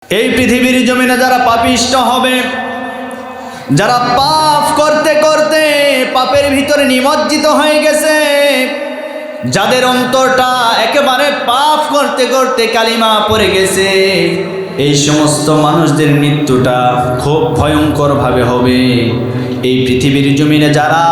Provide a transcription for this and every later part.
এই পৃথিবীর জমিনে যারা পাপিষ্ট হবে, যারা পাপ করতে করতে পাপের ভিতরে নিমজ্জিত হয়ে গেছে, যাদের অন্তরটা একেবারে পাপ করতে করতে কালিমা পড়ে গেছে, এই সমস্ত মানুষদের মৃত্যুটা খুব ভয়ঙ্কর ভাবে হবে। এই পৃথিবীর জমিনে যারা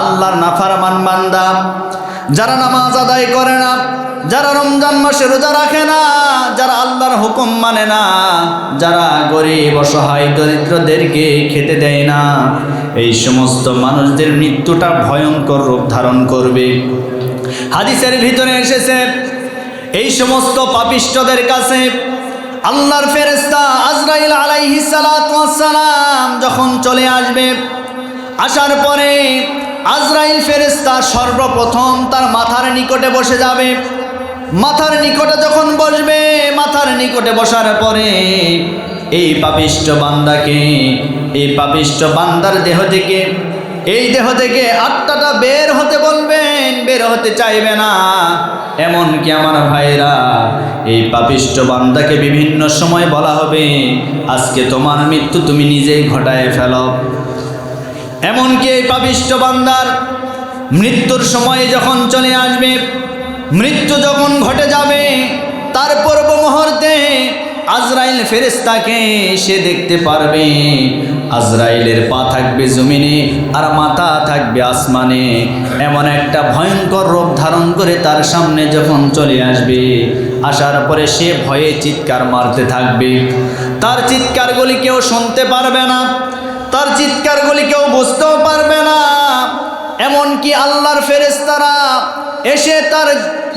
আল্লাহর নাফরমান বান্দা, যারা নামাজ আদায় করে না, যারা রমজান মাসে রোজা রাখে না, যারা আল্লাহর হুকুম মানে না, যারা গরিব অসহায় দরিদ্রদেরকে খেতে দেয় না, এই সমস্ত মানুষদের মৃত্যুটা ভয়ঙ্কর রূপ ধারণ করবে। হাদিসের ভিতরে এসেছে, এই সমস্ত পাপিষ্টদের কাছে আল্লাহর ফেরেশতা আজরাইল আলাইহিস সালাতু ওয়াস সালাম যখন চলে আসবে, আসার পরে আজরাইল ফেরেশতা সর্বপ্রথম তার মাথার নিকটে বসে যাবে। মাথার নিকটে যখন বসবে, মাথার নিকটে বসার পরে এই পাপিষ্ট বান্দাকে, এই পাপিষ্ট বান্দার দেহ থেকে, এই দেহ থেকে আত্মাটা বের হতে বলবেন, বের হতে চাইবে না। এমনকি আমার ভাইরা, এই পাপিষ্ট বান্দাকে বিভিন্ন সময় বলা হবে, আজকে তোমার মৃত্যু তুমি নিজেই ঘটায় ফেলো। এমনকি এই পাপিষ্ট বান্দার মৃত্যুর সময় যখন চলে আসবে, মৃত্যু যখন ঘটে যাবে, তার পূর্ব মুহূর্তে আজরাইল ফেরেশতাকে সে দেখতে পারবে। আজরাইলের পা থাকবে জমিনে আর মাথা থাকবে আসমানে। এমন একটা ভয়ঙ্কর রূপ ধারণ করে তার সামনে যখন চলে আসবে, আসার পরে সে ভয়ে চিৎকার মারতে থাকবে। তার চিৎকারগুলি কেউ শুনতে পারবে না, তার চিৎকারগুলি কেউ বুঝতেও পারবে না। এমনকি আল্লাহর ফেরেশতারা এসে তার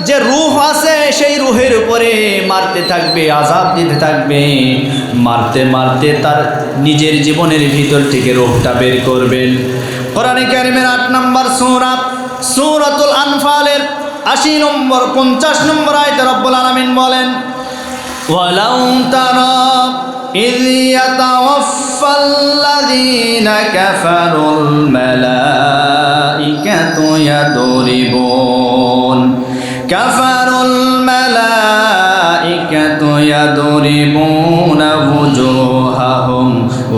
যে রূহ আছে সেই রূহের উপরে মারতে থাকবে, আযাব দিতে থাকবে। মারতে মারতে তার নিজের জীবনের ভিতর থেকে রূহটা বের করবেন। কোরআনে কারীমের ৮ নম্বর সূরা সূরাতুল আনফালের ৮০ নম্বর ৫০ নম্বর আয়াতে রব্বুল আলামিন বলেন, ওয়ালাউ তারা إذ يتوفى الذين كفروا الملائكة يضربون كفروا الملائكة يضربون وجوههم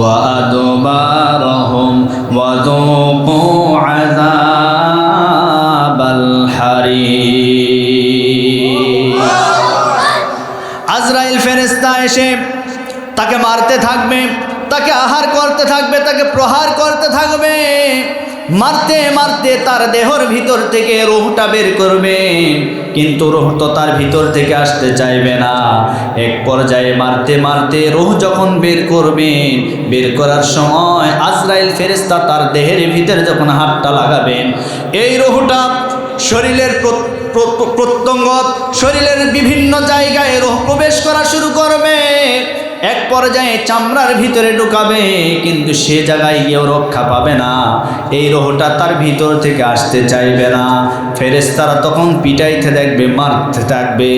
وأدبارهم وذوقوا عذاب الحريق। আজরাইল ফেরেশতা এসে তাকে মারতে থাকবে, তাকে আহার করতে থাকবে, তাকে প্রহার করতে থাকবে। মারতে মারতে তার দেহর ভিতর থেকে রূহটা বের করবে, কিন্তু রূহ তো তার ভিতর থেকে আসতে চাইবে না। এক পর্যায়ে মারতে মারতে রূহ যখন বের করবেন, বের করার সময় আজরাইল ফেরেশতা তার দেহের ভিতরে যখন হাতটা লাগাবেন, এই রূহটা শরীরের প্রত্যঙ্গ, শরীরের বিভিন্ন জায়গায় রূহ প্রবেশ করা শুরু করবে। এক পর্যায়ে চামড়ার ভিতরে ঢুকাবে, কিন্তু সে জায়গায় গিয়েও রক্ষা পাবে না। এই রূহটা তার ভিতর থেকে আসতে চাইবে না। ফেরেশতারা তখন পিটাইতে থাকবে, মারতে থাকবে।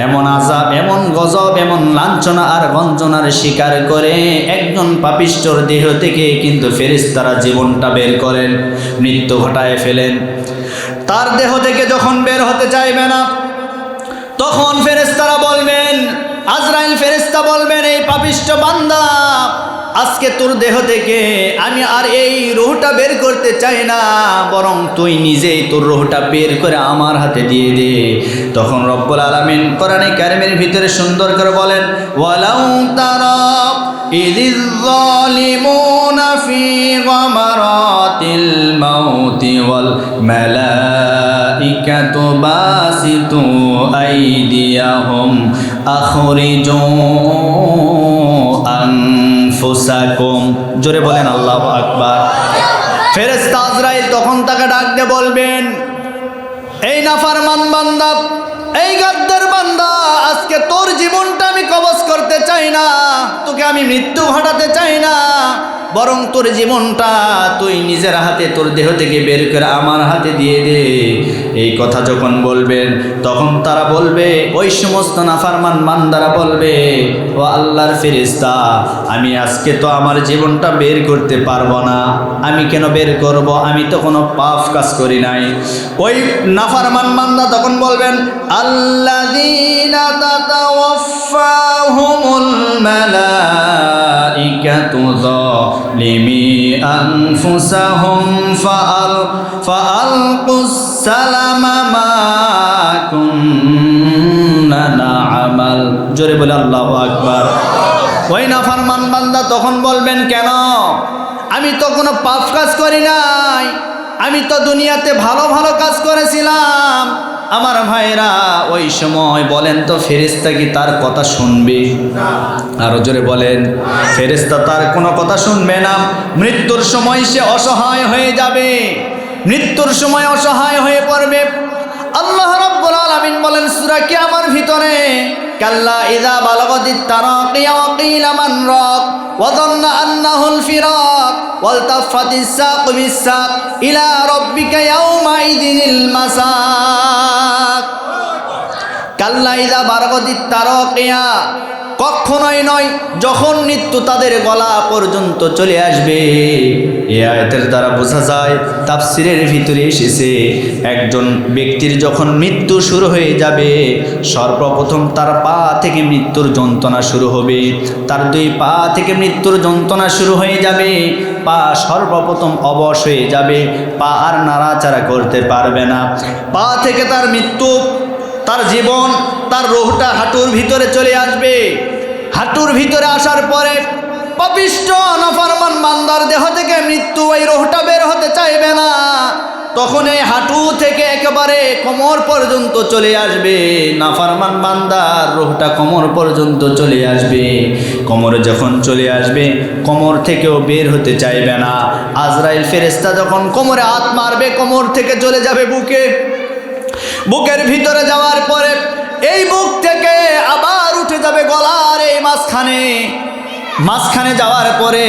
এমন আযাব, এমন গজব, এমন লাঞ্ছনা আর গঞ্জনার শিকার করে একজন পাপিষ্ঠর দেহ থেকে কিন্তু ফেরেশতারা জীবনটা বের করেন, মৃত্যু ঘটায় ফেলেন। তার দেহ থেকে যখন বের হতে চাইবে না, তখন ফেরেশতারা বলবেন, আজরাইল ফেরেশতা বলবেন, এই পাপিষ্ট বান্দা, আজকে তোর দেহ থেকে আমি আর এই রূহটা বের করতে চাই না, বরং তুই নিজেই তোর রূহটা বের করে আমার হাতে দিয়ে দে। তখন রব্বুল আলামিন কোরআনে কারীমের ভিতরে সুন্দর করে বলেন, ওয়ালাউ তারা ইযিজ যালিমুনা ফি গামারাতিল মাউতি ওয়াল মালাইকাতু বাসিতু আইদিয়াহুম আখরিজু আনফুসাকুম। জোরে বলেন আল্লাহু আকবার। ফেরেশতা আজরাইল তখন তাকে ডাক দিয়ে বলবেন, এই নাফরমান বান্দা, এই গাদ্দার বান্দা, আজকে তোর জীবনটা আমি কবজ করতে চাই না, তোকে আমি মৃত্যু ঘটাতে চাই না, বরং তোর জীবনটা তুই নিজের হাতে তোর দেহ থেকে বের করে আমার হাতে দিয়ে দে। এই কথা যখন বলবেন তখন তারা বলবে, ওই সমস্ত নাফরমান বান্দারা বলবে, ও আল্লাহর ফেরেশতা, আমি আজকে তো আমার জীবনটা বের করতে পারবো না। আমি কেন বের করব? আমি তো কোনো পাপ কাজ করি নাই। ওই নাফরমান বান্দা তখন বলবেন, আল্লাযীনা তাতাওয়াফাহুমুল মালাইকাতু যালিমি আনফুসাহুম ফাআলকুস সালামা মা কুন্না না'মাল। জোরে বলে আল্লাহু আকবার। ওই নাফরমান বান্দা তখন বলবেন, কেন? আমি তো কোনো পাপ কাজ করি নাই, আমি তো দুনিয়াতে ভালো ভালো কাজ করেছিলাম। আমার ভাইরা, ওই সময় বলেন তো ফেরেশতা কি তার কথা শুনবে? আরো জোরে বলেন, ফেরেশতা তার কোনো কথা শুনবে না। মৃত্যুর সময় সে অসহায় হয়ে যাবে, মৃত্যুর সময় অসহায় হয়ে পড়বে। আল্লাহ রাব্বুল আলামিন বলেন সূরা কিয়ামার ভিতরে, কাল্লা ইযা বালাগাতিত তারাকি ওয়া কিলা মান রাক ওয়া যান্না আন্নাহুল ফিরাক ওয়ালতাফাতিস সাকু বিস-সাক ইলা রাব্বিকা ইয়াওমা ইযিনিল মাসাক। কাল্লা ইযা বালাগাতিত তারাকিয়া, কখনোই নয়, যখন মৃত্যু তাদের গলা পর্যন্ত চলে আসবে। এই আয়াতের দ্বারা বোঝা যায়, তাফসিরের ভিতরে এসেছে, একজন ব্যক্তির যখন মৃত্যু শুরু হয়ে যাবে, সর্বপ্রথম তার পা থেকে মৃত্যুর যন্ত্রণা শুরু হবে। তার দুই পা থেকে মৃত্যুর যন্ত্রণা শুরু হয়ে যাবে। পা সর্বপ্রথম অবশ হয়ে যাবে, পা আর নাড়াচাড়া করতে পারবে না। পা থেকে তার মৃত্যু, তার জীবন, তার রূহটা হাঁটুর ভিতরে চলে আসবে। হাঁটুর ভিতরে আসার পরে পাপিষ্ঠ নাফরমান বান্দার দেহ থেকে মৃত্যু, ওই রূহটা বের হতে চাইবে না। তখন এই হাঁটু থেকে একেবারে কোমর পর্যন্ত চলে আসবে। নাফরমান বান্দার রূহটা কোমর পর্যন্ত চলে আসবে। কোমরে যখন চলে আসবে, কোমর থেকেও বের হতে চাইবে না। আজরাইল ফেরেশতা যখন কোমরে হাত মারবে, কোমর থেকে চলে যাবে বুকে। বুকের ভিতরে যাওয়ার পরে এই বুক থেকে আবার উঠে যাবে গলার এই মাঝখানে যাওয়ার পরে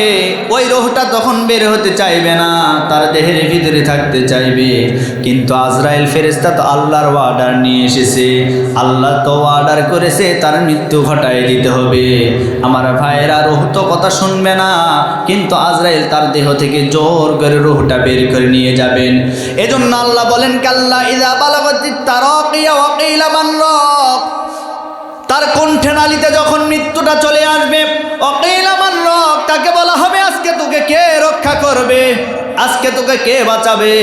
ওই রূহটা তখন বের হতে চাইবে না, তার দেহের ভিতরে থাকতে চাইবে। কিন্তু আজরাইল ফেরেশতা তো আল্লাহর অর্ডার নিয়ে এসেছে, আল্লাহ তো অর্ডার করেছে তার মৃত্যু ঘটায় দিতে হবে। আমার ভাইয়েরা, রূহ তো কথা শুনবে না, কিন্তু আজরাইল তার দেহ থেকে জোর করে রূহটা বের করে নিয়ে যাবেন। এজন্য আল্লাহ বলেন, কাল্লা ইযা বালাগাতিত তারাকিয়া ওয়া কিলা মান রাক, তার কণ্ঠে নালীতে যখন মৃত্যুটা চলে আসবে, ওয়াকিলা মান রাক, তাকে বলা হবে, আজকে তোকে কে রক্ষা করবে? আজকে তোকে কে বাঁচাবে?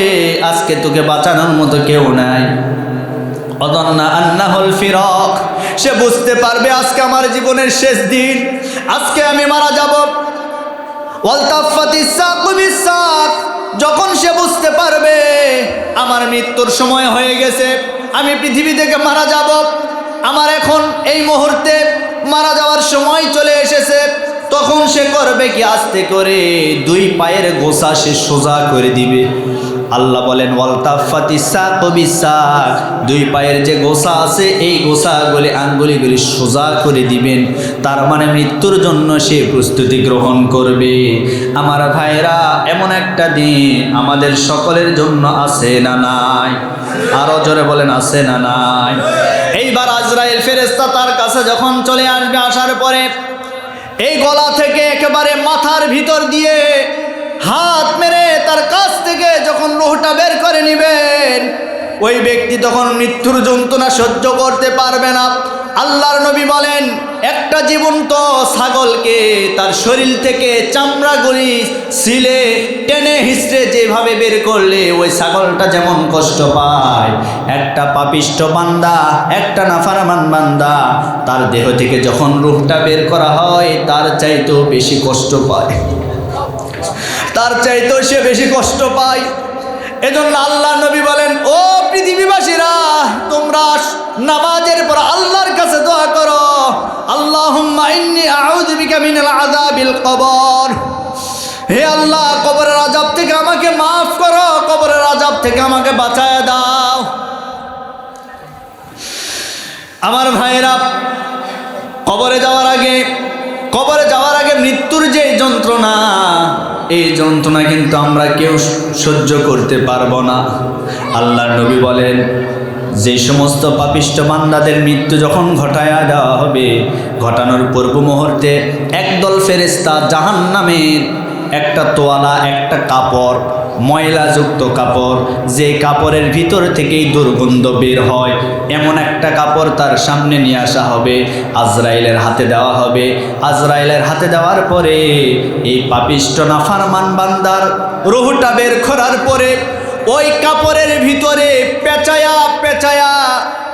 আজকে তোকে বাঁচানোর মতো কেউ নাই। ওয়াযান্না আন্নাহুল ফিরাক, সে বুঝতে পারবে আজকে আমার জীবনের শেষ দিন, আজকে আমি মারা যাব। ওয়ালতাফাতিস সাকু বিস-সাক, যখন সে বুঝতে পারবে আমার মৃত্যুর সময় হয়ে গেছে, আমি পৃথিবী থেকে মারা যাব, আমার এখন এই মুহূর্তে মারা যাওয়ার সময় চলে এসেছে, তখন সে করবে কি? আস্তে করে দুই পায়ের গোছা সে সোজা করে দিবে। আল্লাহ বলেন, ওয়ালতাফাতিস সাকু বিস-সাক, দুই পায়ের যে গোছা আছে এই গোছাগুলি, আঙ্গুলিগুলি সোজা করে দিবেন। তার মানে মৃত্যুর জন্য সে প্রস্তুতি গ্রহণ করবে। আমার ভাইরা, এমন একটা দিন আমাদের সকলের জন্য আছে না নাই? আরো জোরে বলেন, আছে না নাই? এইবার আজরাইল ফেরেশতা তার কাছে যখন চলে আসবে, আসার পরে এই গলা থেকে একেবারে মাথার ভিতর দিয়ে হাত মেরে তার কাছ থেকে যখন রূহটা বের করে নেবেন, ওই ব্যক্তি তখন মৃত্যুর যন্ত্রণা সহ্য করতে পারবে না। আল্লাহর নবী বলেন, একটা জীবন্ত ছাগলকে তার শরীর থেকে চামড়াগুলি ছিলে টেনে হিঁচড়ে যেভাবে বের করলে ওই ছাগলটা যেমন কষ্ট পায়, একটা পাপিষ্ঠ বান্দা, একটা নাফরমান বান্দা, তার দেহ থেকে যখন রূহটা বের করা হয় তার চাইতেও বেশি কষ্ট পায়, তার চাইতেও সে বেশি কষ্ট পায়। এজন্য আল্লাহ নবী বলেন, ও পৃথিবীবাসীরা, তোমরা নামাজের পর আল্লাহর কাছে দোয়া করো, আল্লাহুম্মা ইন্নী আউযু বিকা মিনাল আযাবিল কবর, হে আল্লাহ, কবরের আযাব থেকে আমাকে মাফ করো, কবরের আযাব থেকে আমাকে বাঁচায় দাও। আমার ভাইরা, কবরে যাওয়ার আগে মৃত্যুর যে যন্ত্রণা, এই যন্ত্রণা কিন্তু আমরা কেউ সহ্য করতে পারবো না। আল্লাহর নবী বলেন, যে সমস্ত পাপিষ্ঠ বান্দাদের মৃত্যু যখন ঘটায়া দেওয়া হবে, ঘটানোর পূর্ব মুহূর্তে একদল ফেরেশতা জাহান্নামের একটা তোয়ালা, একটা কাপড়, ময়লাযুক্ত কাপড়, যে কাপড়ের ভিতর থেকেই দুর্গন্ধ বের হয়, এমন একটা কাপড় তার সামনে নিয়ে আসা হবে, আজরাইলের হাতে দেওয়া হবে। আজরাইলের হাতে দেওয়ার পরে এই পাপিষ্ঠ নাফরমান বান্দার রূহটা বের করার পরে ওই কাপড়ের ভিতরে পেঁচায়া পেঁচায়া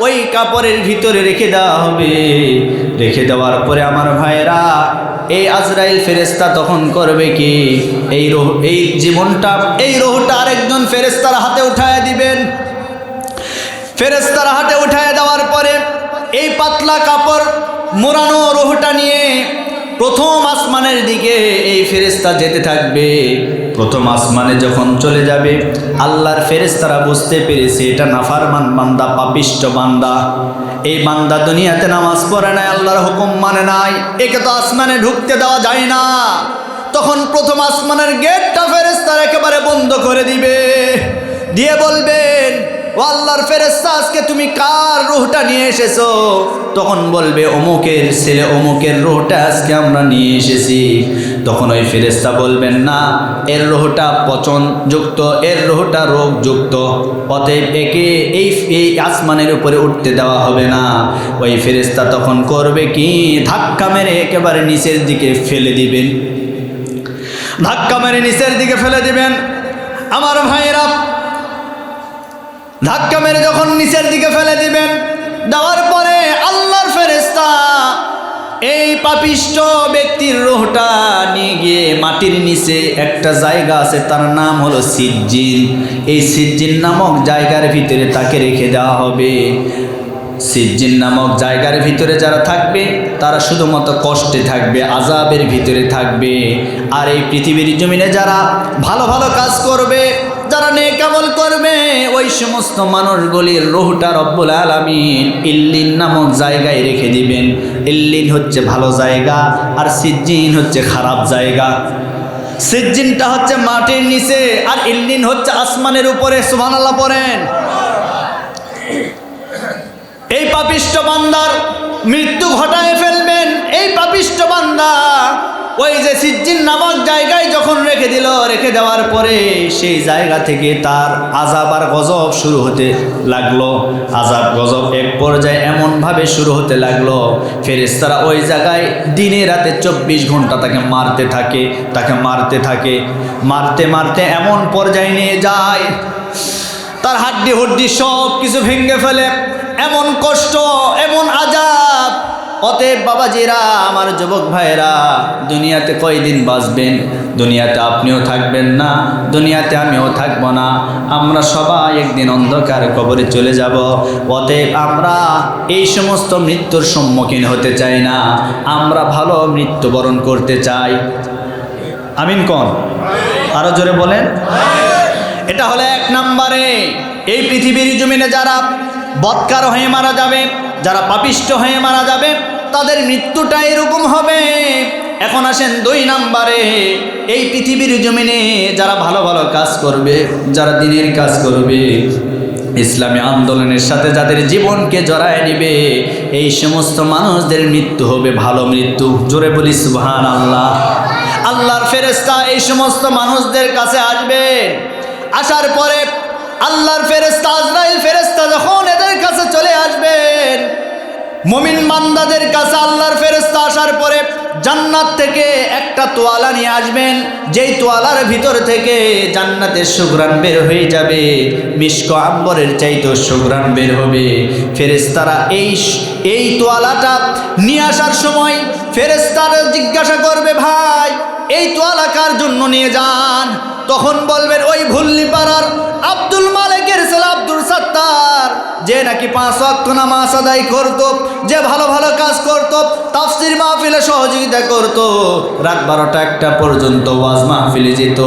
ওই কাপড়ের ভিতরে রেখে দেওয়া হবে। রেখে দেওয়ার পরে আমার ভাইরা, এই আজরাইল ফেরেশতা তখন করবে কি, এই জীবনটা, এই রূহটা আরেকজন ফেরেশতার হাতে উঠায় দিবেন। ফেরেশতার হাতে উঠায় দেওয়ার পরে এই পাতলা কাপড় মোড়ানো রূহটা নিয়ে প্রথম আসমানের দিকে এই ফেরেশতা যেতে থাকবে। প্রথম আসমানে যখন চলে যাবে, আল্লাহর ফেরেশতারা বুঝতে পেরেছে এটা নাফরমান বান্দা, পাপিষ্ঠ বান্দা। এই বান্দা দুনিয়াতে নামাজ পড়ে নাই, আল্লাহর হুকুম মানে নাই, একে তো আসমানে ঢুকতে দেওয়া যায় না। তখন প্রথম আসমানের গেটটা ফেরেশতারা একেবারে বন্ধ করে দিবে, দিয়ে বলবেন, ও আল্লাহর ফেরেশতা, আজকে তুমি কার রূহটা নিয়ে এসেছো? তখন বলবে, অমুকের ছেলে অমুকের রূহটা আজকে আমরা নিয়ে এসেছি। তখন ওই ফেরেশতা বলবেন, না, এর রূহটা পচনযুক্ত, এর রূহটা রোগযুক্ত, অতএব একে এই আসমানের উপরে উঠতে দেওয়া হবে না। ওই ফেরেশতা তখন করবে কি, ধাক্কা মেরে একেবারে নিচের দিকে ফেলে দিবেন। ধাক্কা মেরে নিচের দিকে ফেলে দিবেন। আমার ভাইয়েরা, ধাক্কা মেরে যখন নিচের দিকে ফেলে দিবেন, দেওয়ার পরে আল্লাহর ফেরেশতা এই পাপিষ্ঠ ব্যক্তির রূহটা নিয়ে গিয়ে মাটির নিচে একটা জায়গা আছে, তার নাম হলো সিজ্জিন। এই সিজ্জিন নামক জায়গার ভিতরে তাকে রেখে দেওয়া হবে। সিজ্জিন নামক জায়গার ভিতরে যারা থাকবে তারা শুধুমাত্র কষ্টে থাকবে, আযাবের ভিতরে থাকবে। আর এই পৃথিবীর জমিনে যারা ভালো ভালো কাজ করবে, যারা নেক আমল করবে, ওই সমস্ত মানুষগুলির রূহটা রব্বুল আলামিন ইল্লিন নামক জায়গায় রেখে দিবেন। ইল্লিন হচ্ছে ভালো জায়গা, আর সিজ্জিন হচ্ছে খারাপ জায়গা। সিজ্জিনটা হচ্ছে মাটির নিচে, আর ইল্লিন হচ্ছে আসমানের উপরে। সুবহানাল্লাহ পড়েন। এই পাপিষ্ঠ বান্দার মৃত্যু ঘটায় ফেলবেন। এই পাপিষ্ঠ বান্দা ওই যে সিজ্জিন নামক জায়গায় যখন রেখে দিল, রেখে দেওয়ার পরে সেই জায়গা থেকে তার আযাব আর গজব শুরু হতে লাগলো। আযাব গজব এক পর্যায়ে এমনভাবে শুরু হতে লাগলো, ফেরেশতারা ওই জায়গায় দিনে রাতে 24 ঘন্টা তাকে মারতে থাকে, মারতে মারতে এমন পর্যায়ে নিয়ে যায় তার হাড্ডি হুড্ডি সব কিছু ভেঙে ফেলে। এমন কষ্ট, এমন আযাব। অতএব বাবাজিরা, আমার যুবক ভাইরা, দুনিয়াতে কয়দিন বাঁচবেন? দুনিয়াতে আপনিও থাকবেন না, দুনিয়াতে আমিও থাকব না। আমরা সবাই একদিন অন্ধকার কবরে চলে যাব। অতএব আমরা এই সমস্ত মৃত্যুর সম্মুখীন হতে চাই না, আমরা ভালো মৃত্যুবরণ করতে চাই। আমিন কোন? আরো জোরে বলেন। এটা হলো 1 নম্বরে। এই পৃথিবীর জমিনে যারা বদকার হয়ে মারা যাবে, যারা পাপিষ্ঠ হয়ে মারা যাবে, তাদের মৃত্যুটা এরকম হবে। এখন আসেন 2 নম্বরে। এই পৃথিবীর জমিনে যারা ভালো ভালো কাজ করবে, যারা দিনের কাজ করবে, ইসলামী আন্দোলনের সাথে যাদের জীবনকে জড়ায় নেবে, এই সমস্ত মানুষদের মৃত্যু হবে ভালো মৃত্যু। জোরে বলি সুবহানাল্লাহ। আল্লাহর ফেরেশতা এই সমস্ত মানুষদের কাছে আসবে। আসার পরে আল্লাহর ফেরেশতা আজরাইল ফেরেশতা যখন এদের কাছে চলে আসবেন, মুমিন বান্দাদের কাছে আল্লাহর ফেরেশতা আসার পরে জান্নাত থেকে একটা তোয়ালা নিয়ে আসবেন, যেই তোয়ালার ভিতর থেকে জান্নাতের সুঘ্রাণ বের হয়ে যাবে, মিশক আম্বরের চাইতেও সুঘ্রাণ বের হবে। ফেরেশতারা এই তোয়ালাটা নিয়ে আসার সময় ফেরেশতারা জিজ্ঞাসা করবে, ভাই এই তোয়ালা কার জন্য নিয়ে যান? তখন বলবেন, ওই ভুল্লিপাড়ার আব্দুল মালিকের ছেলে আব্দুল সত্তার, যে নাকি 5 ওয়াক্ত নামাজ আদায় করত, যে ভালো ভালো কাজ করত, তাফসীর মাহফিলে সহযোগিতা করত, রাত 12টা-1টা পর্যন্ত ওয়াজ মাহফিলে যেত,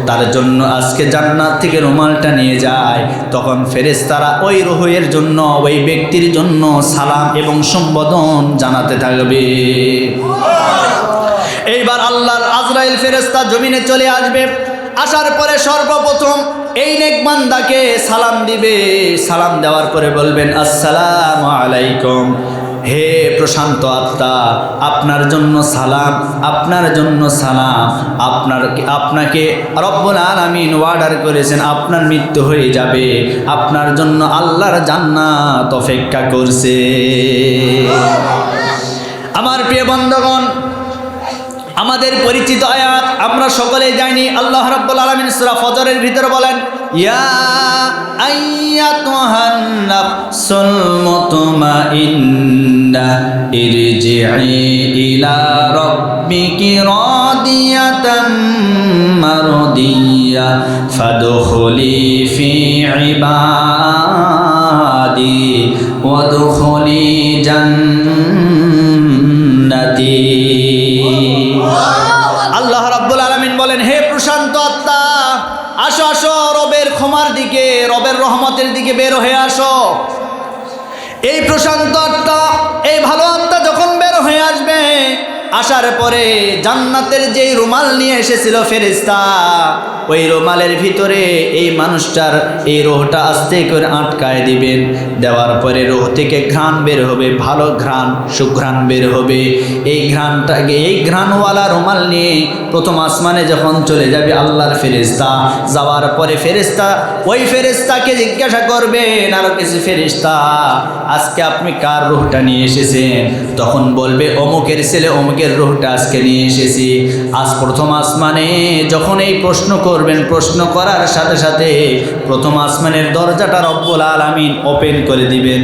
তার জন্য আজকে জান্নাত থেকে রুমালটা নিয়ে যায়। তখন ফেরেশতারা ওই রূহের জন্য, ওই ব্যক্তির জন্য সালাম এবং সম্বোধন জানাতে থাকবে। এইবার এবার আল্লাহর আজরাইল ফেরেশতা জমিনে চলে আসবে। আসার পরে সর্বপ্রথম এই নেক বান্দাকে সালাম দিবে। সালাম দেওয়ার পরে বলবেন, আসসালামু আলাইকুম, হে প্রশান্ত আত্মা, আপনার জন্য সালাম, আপনার জন্য সালাম। আপনাকে রব্বুল আলামিন ওয়ার্ডার করেছেন, আপনার মৃত্যু হয়ে যাবে, আপনার জন্য আল্লাহর জান্নাত অপেক্ষা করছে। আমার প্রিয় বন্ধুগণ, আমাদের পরিচিত আয়াত আমরা সকলে জানি। আল্লাহ রাব্বুল আলামিন সূরা ফজরের ভিতরে বলেন, ইয়া আইয়াতুহান নাফসুল মুতমাইন্না ইরজিই ইলা রাব্বিকি রাদিয়াতাম মারদিয়া ফাদখুলি ফি ইবাদি ওয়াদখুলি জান্নাতি। আল্লাহ রাব্বুল আলামিন বলেন, হে প্রশান্ত আত্মা, আসো আসো রবের ক্ষমার দিকে, রবের রহমতের দিকে বের হয়ে আসো। এই প্রশান্ত আত্মা, এই ভালো আত্মা যখন বের হয়ে আসবে, আসার পরে জান্নাতের যেই রুমাল নিয়ে এসেছিল ফেরেশতা, ওই রুমালের ভিতরে এই মানুষটার এই রোহটা আস্তে করে আটকায় দিবেন। দেওয়ার পরে রোহ থেকে ঘ্রাণ বের হবে, ভালো ঘ্রাণ, সুঘ্রাণ বের হবে। এই ঘ্রাণটাকে, এই ঘ্রাণওয়ালা রুমাল নিয়ে প্রথম আসমানে যখন চলে যাবে আল্লাহর ফেরেশতা, যাওয়ার পরে ফেরেশতা ওই ফেরেশতাকে জিজ্ঞাসা করবেন, আরো কিছু ফেরেশতা, আজকে আপনি কার রোহটা নিয়ে এসেছেন? তখন বলবে, অমুকের ছেলে অমুকের রোহটা আজকে নিয়ে এসেছি। আজ প্রথম আসমানে যখন এই প্রশ্ন করবেন, প্রশ্ন করার সাথে সাথে প্রথম আসমানের দরজাটা রব্বুল আলামিন ওপেন করে দিবেন।